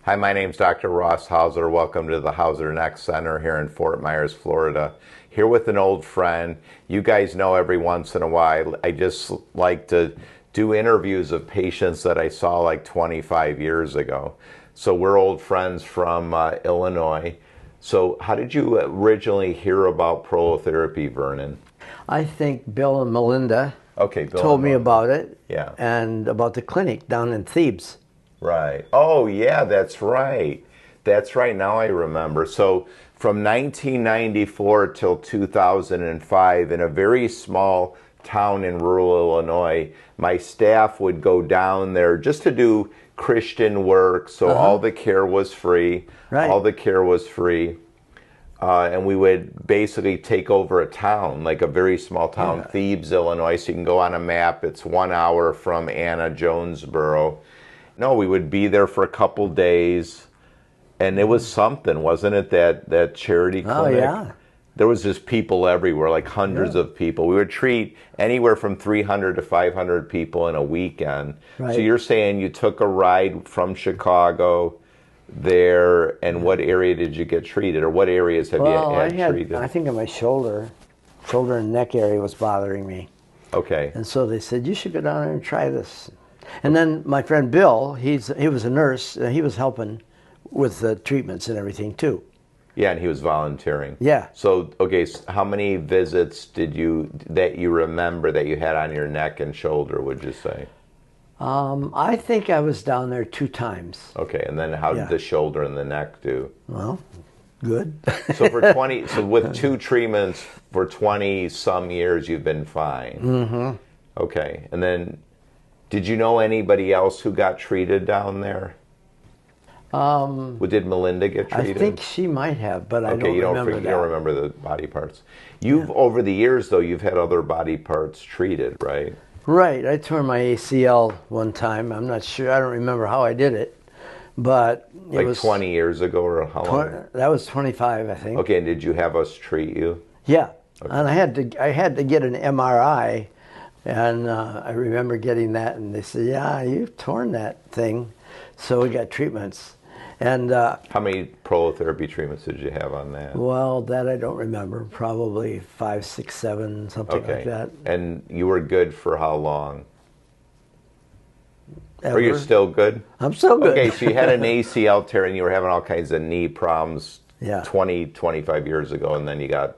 Hi, my name's Dr. Ross Hauser. Welcome to the Hauser Neck Center here in Fort Myers, Florida. Here with an old friend. You guys know every once in a while, I just like to do interviews of patients that I saw like 25 years ago. So we're old friends from Illinois. So how did you originally hear about prolotherapy, Vernon? I think Bill and Melinda Bill told me about it. Yeah. And about the clinic down in Thebes. Right. Oh, yeah, that's right. That's right. Now I remember. So from 1994 till 2005, in a very small town in rural Illinois, my staff would go down there just to do Christian work. So all the care was free. Right. All the care was free. And we would basically take over a town, like a very small town, Thebes, Illinois. So you can go on a map. It's 1 hour from Anna, Jonesboro. No, we would be there for a couple days, and it was something, wasn't it, that charity clinic? Oh, yeah. There was just people everywhere, like hundreds of people. We would treat anywhere from 300 to 500 people in a weekend. Right. So you're saying you took a ride from Chicago there, and what area did you get treated, or what areas have you had treated? I think in my shoulder and neck area was bothering me. Okay. And so they said, you should go down there and try this. And then my friend Bill, he was a nurse. He was helping with the treatments and everything too. Yeah, and he was volunteering. Yeah. So, okay, so how many visits that you remember that you had on your neck and shoulder, would you say? I think I was down there 2 times. Okay, and then how did the shoulder and the neck do? Well, good. So so with 2 treatments for 20 some years, you've been fine. Mm-hmm. Okay, and then did you know anybody else who got treated down there? Did Melinda get treated? I think she might have, but I don't remember that. You don't remember the body parts. Over the years, though, you've had other body parts treated, right? Right. I tore my ACL one time. I'm not sure. I don't remember how I did it, but it was 20 years ago, or how long? That was 25, I think. Okay, and did you have us treat you? Yeah, okay. And I had to get an MRI, and I remember getting that, and they said, "Yeah, you've torn that thing," so we got treatments. And how many prolotherapy treatments did you have on that? Well, that I don't remember. Probably 5, 6, 7, something like that. And you were good for how long? Ever? Are you still good? I'm still good. Okay, so you had an ACL tear and you were having all kinds of knee problems 20, 25 years ago, and then you got...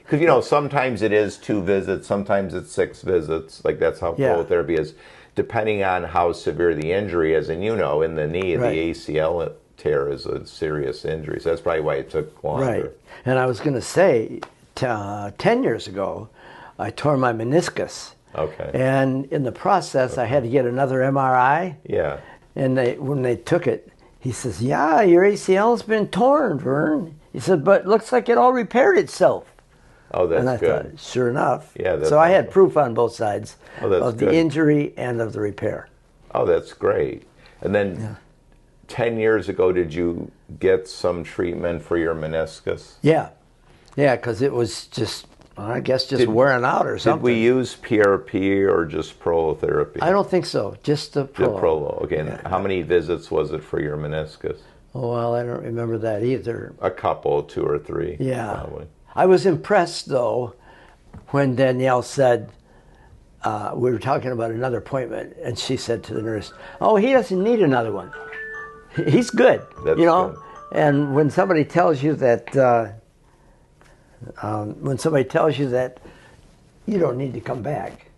Because, sometimes it is 2 visits, sometimes it's 6 visits. Like, that's how prolotherapy is, depending on how severe the injury is. And, in the knee, the ACL tear is a serious injury. So that's probably why it took longer. Right. And I was going to say, 10 years ago, I tore my meniscus. Okay. And in the process, I had to get another MRI. Yeah. And when they took it, he says, "Yeah, your ACL's been torn, Vern." He said, "But it looks like it all repaired itself." Oh, that's and I good. thought, sure enough. Yeah. So I had proof on both sides of good. the injury and of the repair. Oh, that's great. And then 10 years ago, did you get some treatment for your meniscus? Yeah. Yeah, because it was just, I guess, wearing out or something. Did we use PRP or just prolotherapy? I don't think so. Just the Prolo. The Prolo. Okay. And how many visits was it for your meniscus? Well, I don't remember that either. A couple, 2 or 3. Yeah. Probably. I was impressed, though, when Danielle said, we were talking about another appointment, and she said to the nurse, "Oh, he doesn't need another one. He's good." That's good. And when somebody tells you that, you don't need to come back.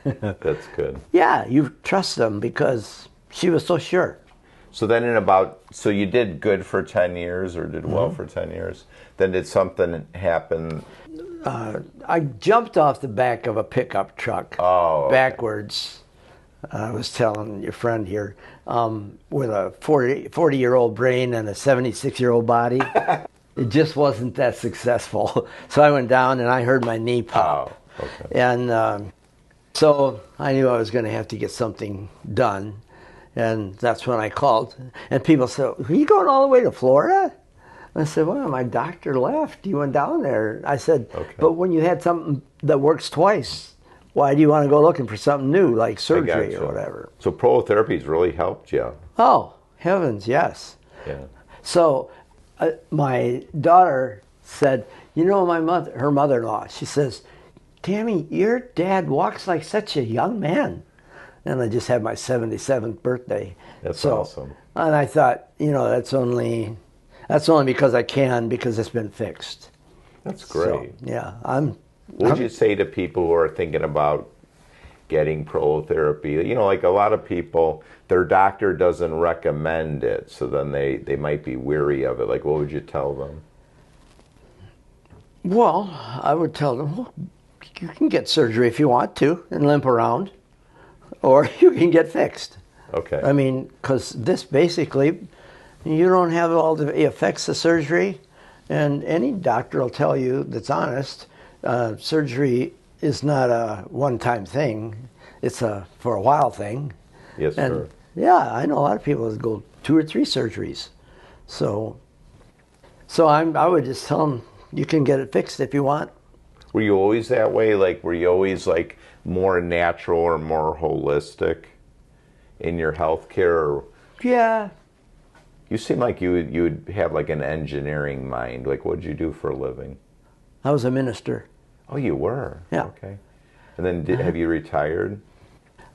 That's good. Yeah, you trust them because she was so sure. So then so you did good for 10 years or did well for 10 years. Then did something happen? I jumped off the back of a pickup truck backwards. I was telling your friend here, with a 40-year-old brain and a 76-year-old body. It just wasn't that successful. So I went down and I heard my knee pop. Oh, okay. And so I knew I was going to have to get something done. And that's when I called. And people said, "Are you going all the way to Florida?" I said, "Well, my doctor left. You went down there." I said, "But when you had something that works twice, why do you want to go looking for something new, like surgery or whatever?" So prolotherapy's really helped you. Oh, heavens, yes. Yeah. So my daughter said, you know, her mother-in-law, she says, Tammy, your dad walks like such a young man. And I just had my 77th birthday. That's awesome. And I thought, you know, that's only because I can, because it's been fixed. That's great. So, yeah, What would you say to people who are thinking about getting prolotherapy? You know, like a lot of people, their doctor doesn't recommend it, so then they might be weary of it. Like, what would you tell them? Well, I would tell them, well, you can get surgery if you want to and limp around, or you can get fixed. Okay. I mean, because this basically, you don't have all the effects of surgery, and any doctor will tell you that's honest, surgery is not a one-time thing. It's a for a while thing. Yes, and, sir. Yeah, I know a lot of people that go 2 or 3 surgeries. So I would just tell them, you can get it fixed if you want. Were you always that way? Like, were you always like more natural or more holistic in your healthcare? Yeah. You seem like you would have like an engineering mind. Like, what did you do for a living? I was a minister. Oh, you were? Yeah. Okay. And then have you retired?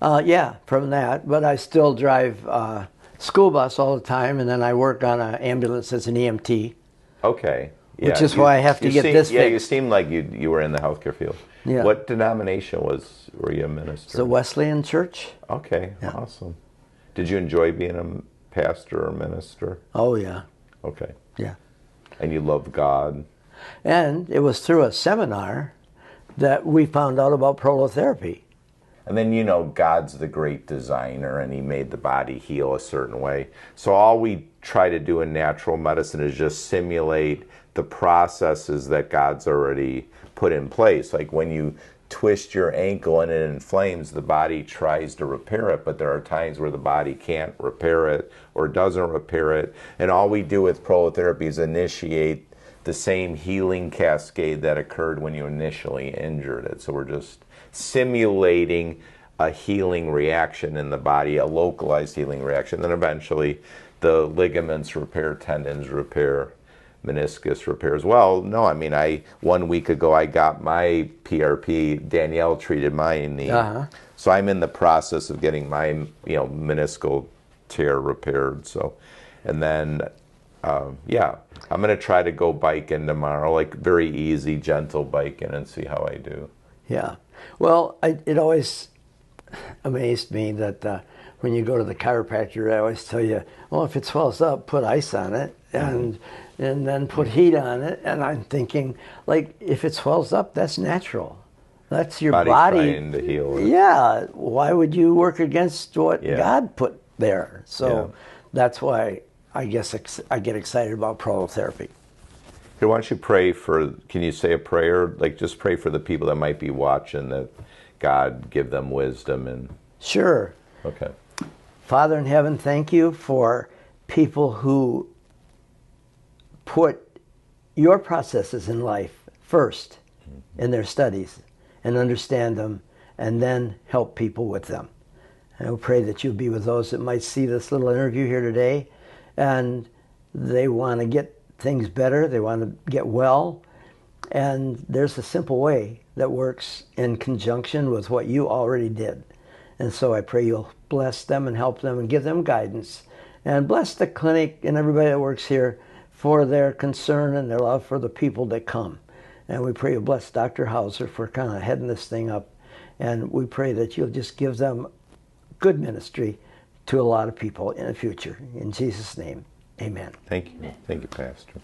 Yeah, from that. But I still drive school bus all the time, and then I work on an ambulance as an EMT. Okay. Yeah. Which is why I have to get this Yeah, you fixed. seem like you were in the healthcare field. Yeah. What denomination were you a minister? It's a Wesleyan church. Okay, Yeah. awesome. Did you enjoy being a pastor or minister? Oh, yeah. Okay. Yeah. And you love God? And it was through a seminar that we found out about prolotherapy. And then, you know, God's the great designer and he made the body heal a certain way. So all we try to do in natural medicine is just simulate the processes that God's already put in place. Like when you twist your ankle and it inflames, the body tries to repair it, but there are times where the body can't repair it or doesn't repair it. And all we do with prolotherapy is initiate the same healing cascade that occurred when you initially injured it. So we're just simulating a healing reaction in the body, a localized healing reaction. Then eventually the ligaments repair, tendons repair, meniscus repair as well. No, I mean, 1 week ago I got my PRP. Danielle treated my knee. So I'm in the process of getting my meniscal tear repaired. So, and then yeah, I'm going to try to go biking tomorrow, like very easy, gentle biking, and see how I do. Yeah. Well, it always amazed me that when you go to the chiropractor, I always tell you, well, if it swells up, put ice on it and then put heat on it. And I'm thinking, like, if it swells up, that's natural. That's your body trying to heal it. Yeah. Why would you work against what God put there? So that's why I guess I get excited about prolotherapy. Here, why don't you pray can you say a prayer? Like, just pray for the people that might be watching, that God give them wisdom and... Sure. Okay. Father in heaven, thank you for people who put your processes in life first in their studies and understand them and then help people with them. And I pray that you'll be with those that might see this little interview here today and they want to get things better, they want to get well, and there's a simple way that works in conjunction with what you already did. And so I pray you'll bless them and help them and give them guidance. And bless the clinic and everybody that works here for their concern and their love for the people that come. And we pray you'll bless Dr. Hauser for kind of heading this thing up. And we pray that you'll just give them good ministry to a lot of people in the future. In Jesus' name, amen. Thank you. Thank you, Pastor.